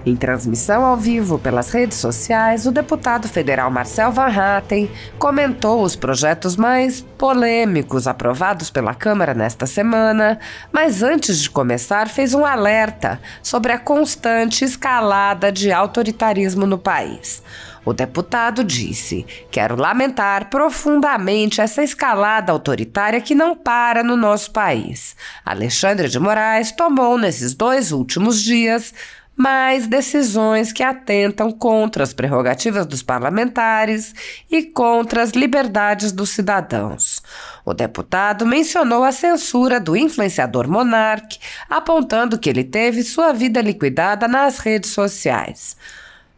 Em transmissão ao vivo pelas redes sociais, o deputado federal Marcel Van Hatten comentou os projetos mais polêmicos aprovados pela Câmara nesta semana, mas antes de começar fez um alerta sobre a constante escalada de autoritarismo no país. O deputado disse: "Quero lamentar profundamente essa escalada autoritária que não para no nosso país. Alexandre de Moraes tomou nesses 2 últimos dias mais decisões que atentam contra as prerrogativas dos parlamentares e contra as liberdades dos cidadãos." O deputado mencionou a censura do influenciador Monark, apontando que ele teve sua vida liquidada nas redes sociais.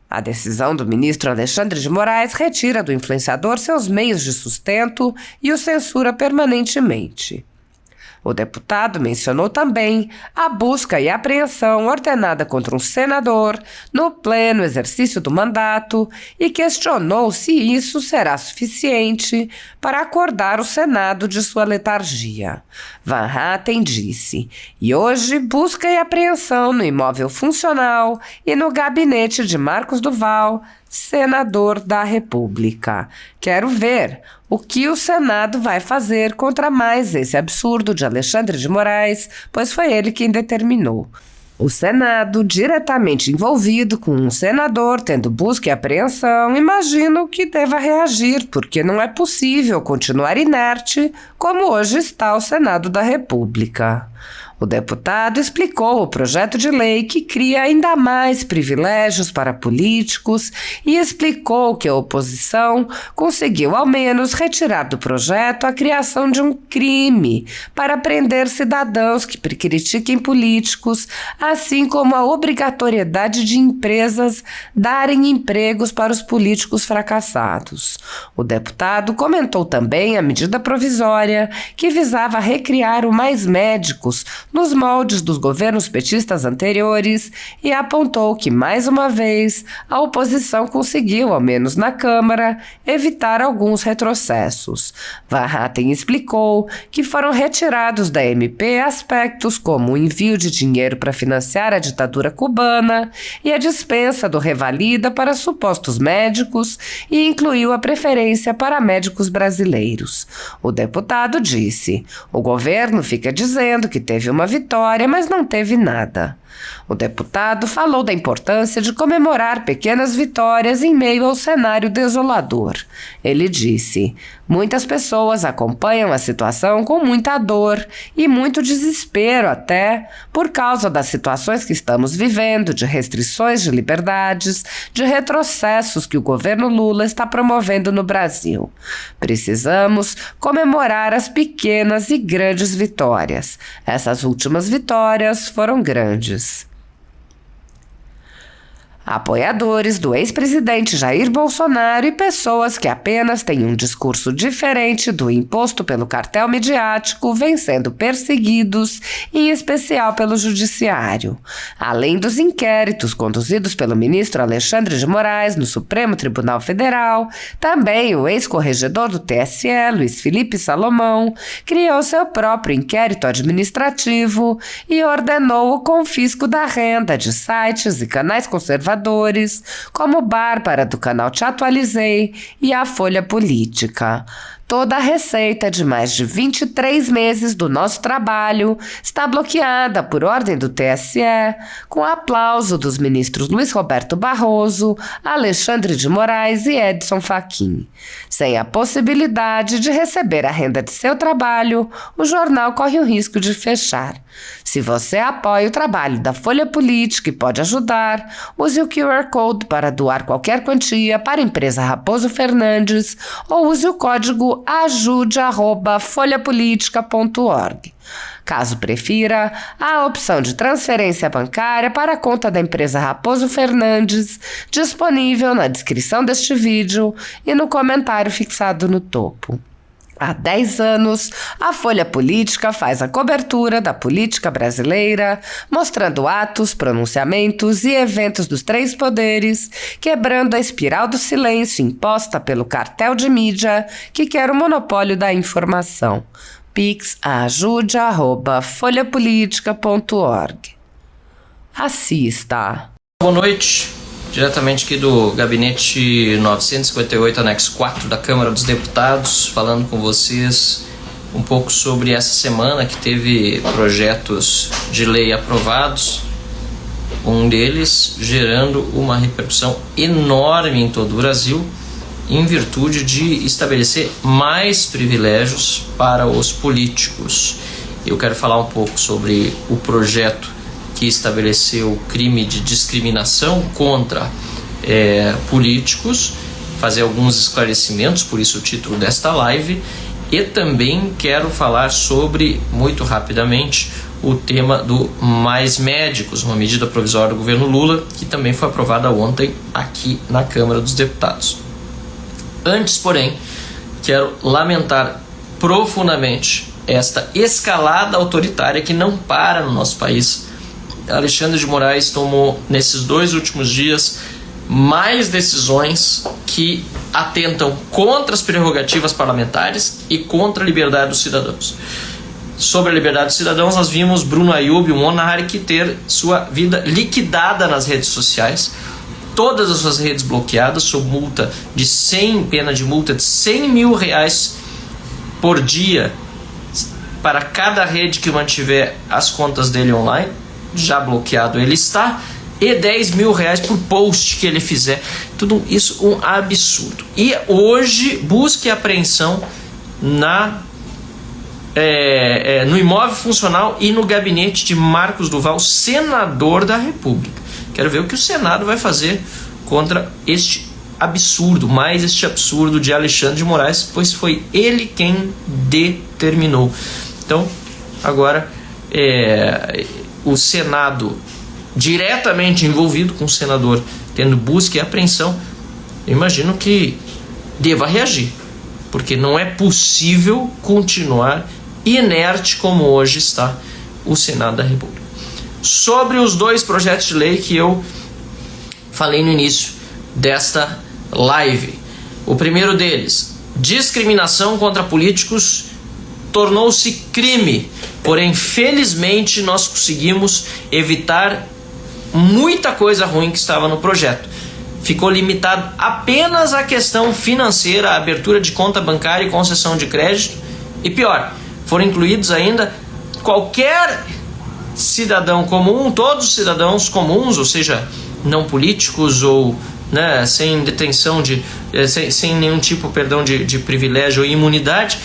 A decisão do ministro Alexandre de Moraes retira do influenciador seus meios de sustento e o censura permanentemente. O deputado mencionou também a busca e apreensão ordenada contra um senador no pleno exercício do mandato e questionou se isso será suficiente para acordar o Senado de sua letargia. Van Hatten disse: "E hoje busca e apreensão no imóvel funcional e no gabinete de Marcos Duval, senador da República. Quero ver o que o Senado vai fazer contra mais esse absurdo de Alexandre de Moraes, pois foi ele quem determinou." O Senado, diretamente envolvido com um senador tendo busca e apreensão, imagino que deva reagir, porque não é possível continuar inerte como hoje está o Senado da República. O deputado explicou o projeto de lei que cria ainda mais privilégios para políticos e explicou que a oposição conseguiu ao menos retirar do projeto a criação de um crime para prender cidadãos que critiquem políticos, assim como a obrigatoriedade de empresas darem empregos para os políticos fracassados. O deputado comentou também a medida provisória que visava recriar o Mais Médicos nos moldes dos governos petistas anteriores e apontou que, mais uma vez, a oposição conseguiu, ao menos na Câmara, evitar alguns retrocessos. Van Hatten explicou que foram retirados da MP aspectos como o envio de dinheiro para financiar a ditadura cubana e a dispensa do Revalida para supostos médicos e incluiu a preferência para médicos brasileiros. O deputado disse: "O governo fica dizendo que teve uma vitória, mas não teve nada." O deputado falou da importância de comemorar pequenas vitórias em meio ao cenário desolador. Ele disse: "Muitas pessoas acompanham a situação com muita dor e muito desespero até por causa das situações que estamos vivendo, de restrições de liberdades, de retrocessos que o governo Lula está promovendo no Brasil. Precisamos comemorar as pequenas e grandes vitórias. Essas últimas vitórias foram grandes." Apoiadores do ex-presidente Jair Bolsonaro e pessoas que apenas têm um discurso diferente do imposto pelo cartel midiático vêm sendo perseguidos, em especial pelo judiciário. Além dos inquéritos conduzidos pelo ministro Alexandre de Moraes no Supremo Tribunal Federal, também o ex-corregedor do TSE, Luiz Felipe Salomão, criou seu próprio inquérito administrativo e ordenou o confisco da renda de sites e canais conservadores como Bárbara do canal Te Atualizei e a Folha Política. Toda a receita de mais de 23 meses do nosso trabalho está bloqueada por ordem do TSE, com aplauso dos ministros Luiz Roberto Barroso, Alexandre de Moraes e Edson Fachin. Sem a possibilidade de receber a renda de seu trabalho, o jornal corre o risco de fechar. Se você apoia o trabalho da Folha Política e pode ajudar, use o QR Code para doar qualquer quantia para a empresa Raposo Fernandes ou use o código ajude@folhapolitica.org. Caso prefira, há a opção de transferência bancária para a conta da empresa Raposo Fernandes, disponível na descrição deste vídeo e no comentário fixado no topo. Há 10 anos, a Folha Política faz a cobertura da política brasileira, mostrando atos, pronunciamentos e eventos dos 3 poderes, quebrando a espiral do silêncio imposta pelo cartel de mídia que quer o monopólio da informação. Pix ajude@folhapolitica.org. Assista! Boa noite, diretamente aqui do gabinete 958, anexo 4 da Câmara dos Deputados, falando com vocês um pouco sobre essa semana que teve projetos de lei aprovados, um deles gerando uma repercussão enorme em todo o Brasil, em virtude de estabelecer mais privilégios para os políticos. Eu quero falar um pouco sobre o projeto que estabeleceu o crime de discriminação contra políticos, fazer alguns esclarecimentos, por isso o título desta live, e também quero falar sobre, muito rapidamente, o tema do Mais Médicos, uma medida provisória do governo Lula, que também foi aprovada ontem aqui na Câmara dos Deputados. Antes, porém, quero lamentar profundamente esta escalada autoritária que não para no nosso país. Alexandre de Moraes tomou, nesses 2 últimos dias, mais decisões que atentam contra as prerrogativas parlamentares e contra a liberdade dos cidadãos. Sobre a liberdade dos cidadãos, nós vimos Bruno Ayub, o monarca, ter sua vida liquidada nas redes sociais, todas as suas redes bloqueadas, sob pena de multa de 100 mil reais por dia para cada rede que mantiver as contas dele online, já bloqueado ele está, e 10 mil reais por post que ele fizer. Tudo isso um absurdo. E hoje busca e apreensão no imóvel funcional e no gabinete de Marcos Duval, senador da República. Quero ver o que o Senado vai fazer contra este absurdo de Alexandre de Moraes, pois foi ele quem determinou. Então, agora o Senado diretamente envolvido com o senador tendo busca e apreensão, eu imagino que deva reagir, porque não é possível continuar inerte como hoje está o Senado da República. Sobre os 2 projetos de lei que eu falei no início desta live, o primeiro deles, discriminação contra políticos, tornou-se crime, porém felizmente nós conseguimos evitar muita coisa ruim que estava no projeto. Ficou limitado apenas à questão financeira, a abertura de conta bancária e concessão de crédito, e pior, foram incluídos ainda qualquer cidadão comum, todos os cidadãos comuns, ou seja, não políticos ou sem detenção sem nenhum tipo de privilégio ou imunidade,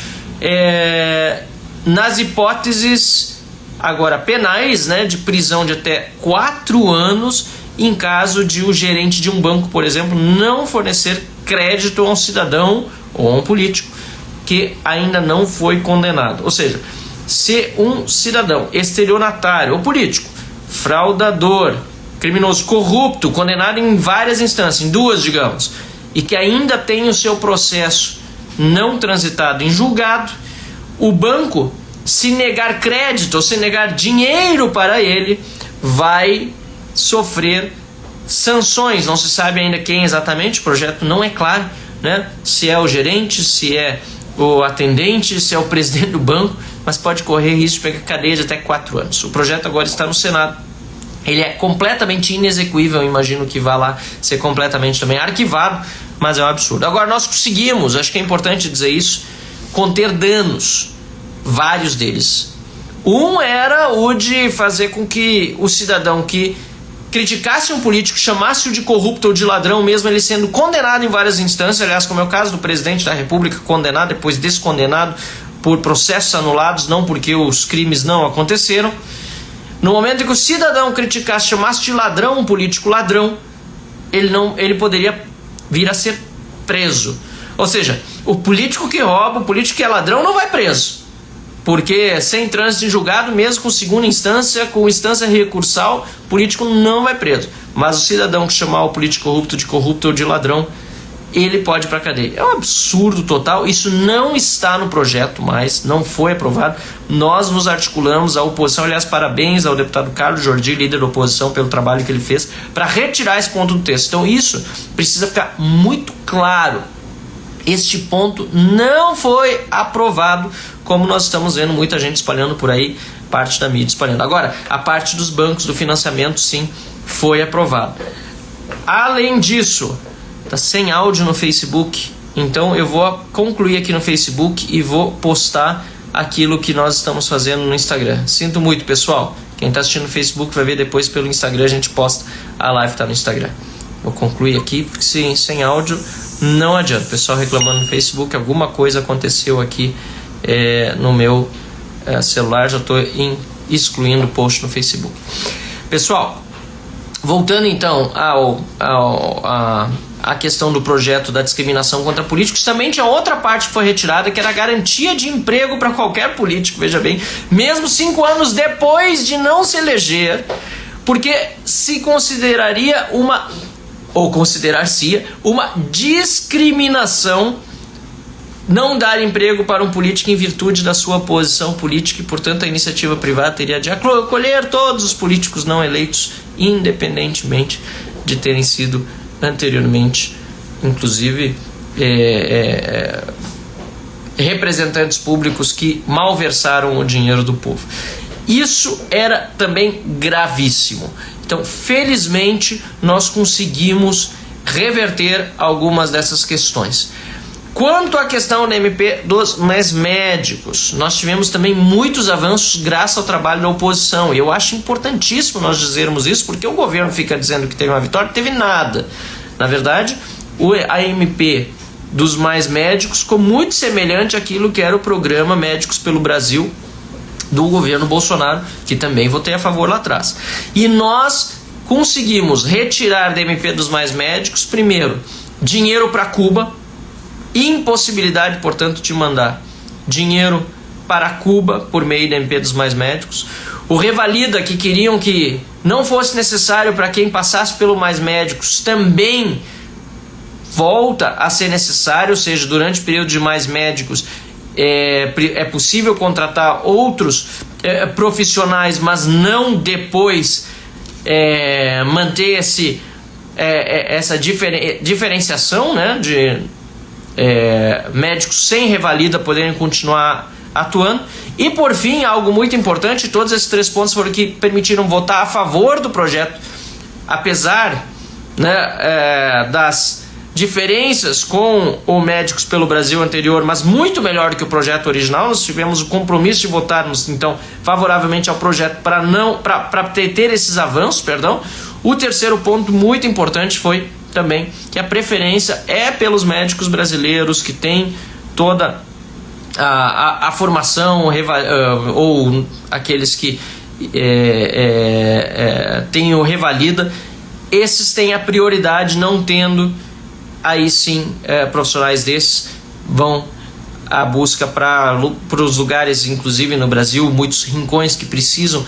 nas hipóteses agora penais, de prisão de até 4 anos em caso de o gerente de um banco, por exemplo, não fornecer crédito a um cidadão ou a um político que ainda não foi condenado. Ou seja, se um cidadão estelionatário ou político, fraudador, criminoso, corrupto, condenado em várias instâncias, em 2, digamos, e que ainda tem o seu processo não transitado em julgado, o banco, se negar crédito ou se negar dinheiro para ele, vai sofrer sanções. Não se sabe ainda quem exatamente, o projeto não é claro, se é o gerente, se é o atendente, se é o presidente do banco, mas pode correr risco de pegar cadeia de até 4 anos. O projeto agora está no Senado. Ele é completamente inexequível, imagino que vá lá ser completamente também arquivado, mas é um absurdo. Agora nós conseguimos, acho que é importante dizer isso, conter danos, vários deles. Um era o de fazer com que o cidadão que criticasse um político, chamasse-o de corrupto ou de ladrão, mesmo ele sendo condenado em várias instâncias, aliás, como é o caso do presidente da República, condenado, depois descondenado por processos anulados, não porque os crimes não aconteceram. No momento em que o cidadão criticasse, chamasse de ladrão um político ladrão, ele poderia vir a ser preso. Ou seja, o político que rouba, o político que é ladrão não vai preso, porque sem trânsito em julgado, mesmo com segunda instância, com instância recursal, o político não vai preso. Mas o cidadão que chamar o político corrupto de corrupto ou de ladrão, ele pode ir para a cadeia. É um absurdo total, isso não está no projeto mais, não foi aprovado. Nós nos articulamos, a oposição, aliás, parabéns ao deputado Carlos Jordi, líder da oposição, pelo trabalho que ele fez para retirar esse ponto do texto. Então isso precisa ficar muito claro. Este ponto não foi aprovado, como nós estamos vendo muita gente espalhando por aí, parte da mídia espalhando. Agora, a parte dos bancos, do financiamento, sim, foi aprovado. Além disso, tá sem áudio no Facebook, então eu vou concluir aqui no Facebook e vou postar aquilo que nós estamos fazendo no Instagram. Sinto muito, pessoal. Quem está assistindo no Facebook vai ver depois pelo Instagram, a gente posta, a live tá no Instagram. Vou concluir aqui, porque sem áudio não adianta. O pessoal reclamando no Facebook, alguma coisa aconteceu aqui no meu celular, já estou excluindo o post no Facebook. Pessoal, voltando então a questão do projeto da discriminação contra políticos, também tinha outra parte que foi retirada, que era a garantia de emprego para qualquer político, veja bem, mesmo 5 anos depois de não se eleger, porque se consideraria considerar-se uma discriminação não dar emprego para um político em virtude da sua posição política, e portanto a iniciativa privada teria de acolher todos os políticos não eleitos, independentemente de terem sido anteriormente, inclusive, representantes públicos que malversaram o dinheiro do povo. Isso era também gravíssimo. Então, felizmente, nós conseguimos reverter algumas dessas questões. Quanto à questão da MP dos mais médicos, nós tivemos também muitos avanços graças ao trabalho da oposição. E eu acho importantíssimo nós dizermos isso, porque o governo fica dizendo que teve uma vitória, não teve nada. Na verdade, a MP dos mais médicos ficou muito semelhante àquilo que era o programa Médicos pelo Brasil do governo Bolsonaro, que também votei a favor lá atrás. E nós conseguimos retirar da MP dos mais médicos, primeiro, dinheiro para Cuba, impossibilidade, portanto, de mandar dinheiro para Cuba por meio da MP dos mais médicos. O Revalida, que queriam que não fosse necessário para quem passasse pelo mais médicos, também volta a ser necessário, ou seja, durante o período de mais médicos é possível contratar outros profissionais, mas não depois manter essa diferenciação, né, de médicos sem revalida poderem continuar atuando. E por fim, algo muito importante, todos esses 3 pontos foram que permitiram votar a favor do projeto, apesar, né, das diferenças com o Médicos pelo Brasil anterior, mas muito melhor do que o projeto original. Nós tivemos o compromisso de votarmos então favoravelmente ao projeto para ter esses avanços, perdão. O terceiro ponto muito importante foi também que a preferência é pelos médicos brasileiros que têm toda a formação, ou aqueles que têm o revalida. Esses têm a prioridade, não tendo, aí sim, profissionais desses vão à busca para os lugares, inclusive no Brasil, muitos rincões que precisam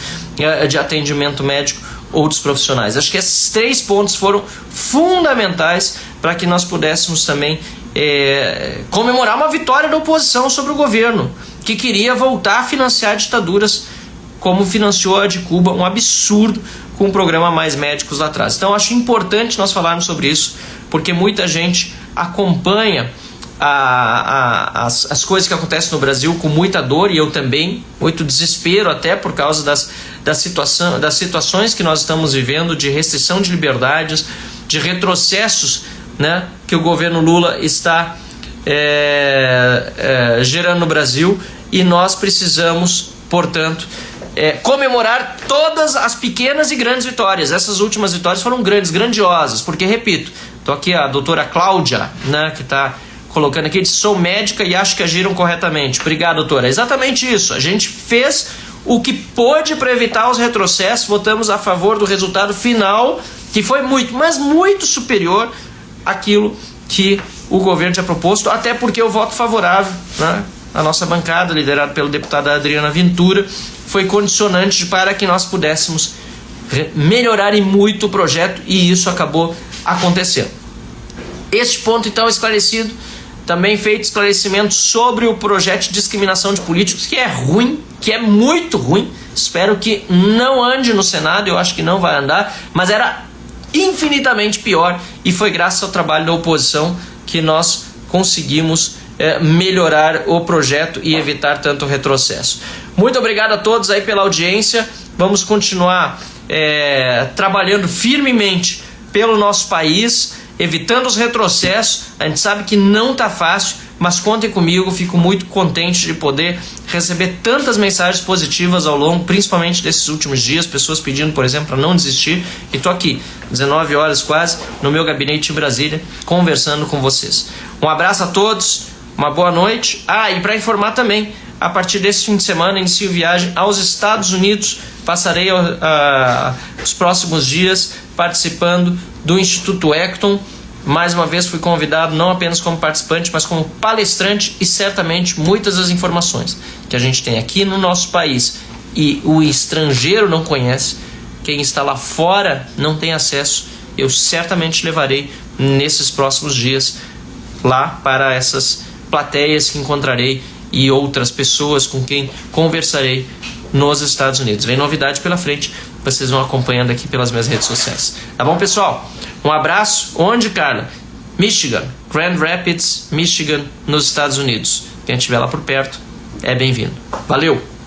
de atendimento médico, outros profissionais. Acho que esses 3 pontos foram fundamentais para que nós pudéssemos também comemorar uma vitória da oposição sobre o governo, que queria voltar a financiar ditaduras, como financiou a de Cuba, um absurdo, com o programa Mais Médicos lá atrás. Então acho importante nós falarmos sobre isso, porque muita gente acompanha as coisas que acontecem no Brasil com muita dor, e eu também, muito desespero até por causa das situações que nós estamos vivendo, de restrição de liberdades, de retrocessos, né, que o governo Lula está gerando no Brasil, e nós precisamos, portanto, comemorar todas as pequenas e grandes vitórias. Essas últimas vitórias foram grandiosas, porque, repito, estou aqui a doutora Cláudia, né, que está colocando aqui, disse: sou médica e acho que agiram corretamente. Obrigado, doutora. É exatamente isso. A gente fez o que pôde para evitar os retrocessos, votamos a favor do resultado final, que foi muito, mas muito superior àquilo que o governo tinha proposto, até porque o voto favorável, né, a nossa bancada, liderada pela deputada Adriana Ventura, foi condicionante para que nós pudéssemos melhorar em muito o projeto, e isso acabou acontecendo. Este ponto então esclarecido, também feito esclarecimento sobre o projeto de discriminação de políticos, que é ruim, que é muito ruim. Espero que não ande no Senado, eu acho que não vai andar, mas era infinitamente pior, e foi graças ao trabalho da oposição que nós conseguimos melhorar o projeto e evitar tanto retrocesso. Muito obrigado a todos aí pela audiência. Vamos continuar trabalhando firmemente pelo nosso país, evitando os retrocessos. A gente sabe que não está fácil, mas contem comigo, fico muito contente de poder receber tantas mensagens positivas ao longo, principalmente desses últimos dias, pessoas pedindo, por exemplo, para não desistir, e estou aqui, 19 horas quase, no meu gabinete em Brasília, conversando com vocês. Um abraço a todos, uma boa noite. E para informar também, a partir desse fim de semana, inicio viagem aos Estados Unidos, passarei os próximos dias participando do Instituto Ekton. Mais uma vez fui convidado não apenas como participante, mas como palestrante, e certamente muitas das informações que a gente tem aqui no nosso país e o estrangeiro não conhece, quem está lá fora não tem acesso, eu certamente levarei nesses próximos dias lá para essas plateias que encontrarei e outras pessoas com quem conversarei nos Estados Unidos. Vem novidade pela frente, vocês vão acompanhando aqui pelas minhas redes sociais. Tá bom, pessoal? Um abraço. Onde, Carla? Michigan, Grand Rapids, Michigan, nos Estados Unidos. Quem estiver lá por perto é bem-vindo. Valeu!